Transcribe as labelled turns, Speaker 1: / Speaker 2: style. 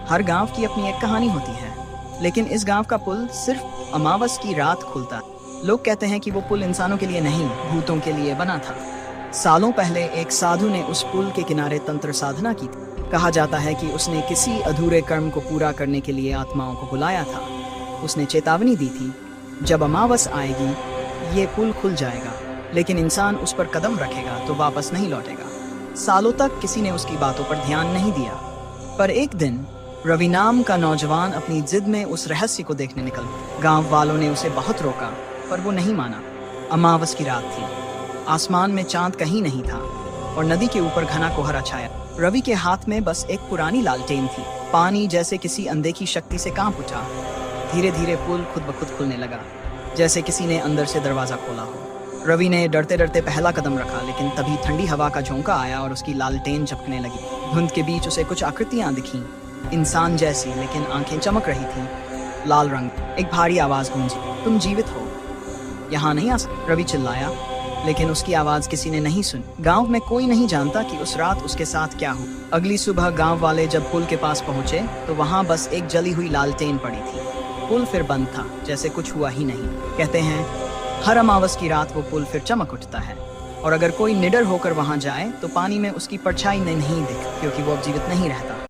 Speaker 1: हर गांव की अपनी एक कहानी होती है, लेकिन इस गांव का पुल सिर्फ अमावस की रात खुलता है। लोग कहते हैं कि वो पुल इंसानों के लिए नहीं, भूतों के लिए बना था। सालों पहले एक साधु ने उस पुल के किनारे तंत्र साधना की थी। कहा जाता है कि उसने किसी अधूरे कर्म को पूरा करने के लिए आत्माओं को बुलाया था। उसने चेतावनी दी थी, जब अमावस आएगी ये पुल खुल जाएगा, लेकिन इंसान उस पर कदम रखेगा तो वापस नहीं लौटेगा। सालों तक किसी ने उसकी बातों पर ध्यान नहीं दिया, पर एक दिन रवि नाम का नौजवान अपनी जिद में उस रहस्य को देखने निकल गया। गांव वालों ने उसे बहुत रोका, पर वो नहीं माना। अमावस की रात थी, आसमान में चांद कहीं नहीं था और नदी के ऊपर घना कोहरा छाया। रवि के हाथ में बस एक पुरानी लालटेन थी। पानी जैसे किसी अनदेखी शक्ति से कांप उठा। धीरे धीरे पुल खुद ब खुद खुलने लगा, जैसे किसी ने अंदर से दरवाजा खोला हो। रवि ने डरते डरते पहला कदम रखा, लेकिन तभी ठंडी हवा का झोंका आया और उसकी लालटेन झपकने लगी। धुंध के बीच उसे कुछ आकृतियां दिखीं, इंसान जैसी, लेकिन आंखें चमक रही थीं। लाल रंग। एक भारी आवाज गूंजी, तुम जीवित हो, यहाँ नहीं आ सकते। रवि चिल्लाया, लेकिन उसकी आवाज किसी ने नहीं सुनी। गांव में कोई नहीं जानता कि उस रात उसके साथ क्या हुआ। अगली सुबह गांव वाले जब पुल के पास पहुंचे तो वहां बस एक जली हुई लालटेन पड़ी थी। पुल फिर बंद था, जैसे कुछ हुआ ही नहीं। कहते हैं हर अमावस की रात वो पुल फिर चमक उठता है, और अगर कोई निडर होकर वहां जाए तो पानी में उसकी परछाई नहीं दिख, क्योंकि वो अब जीवित नहीं रहता।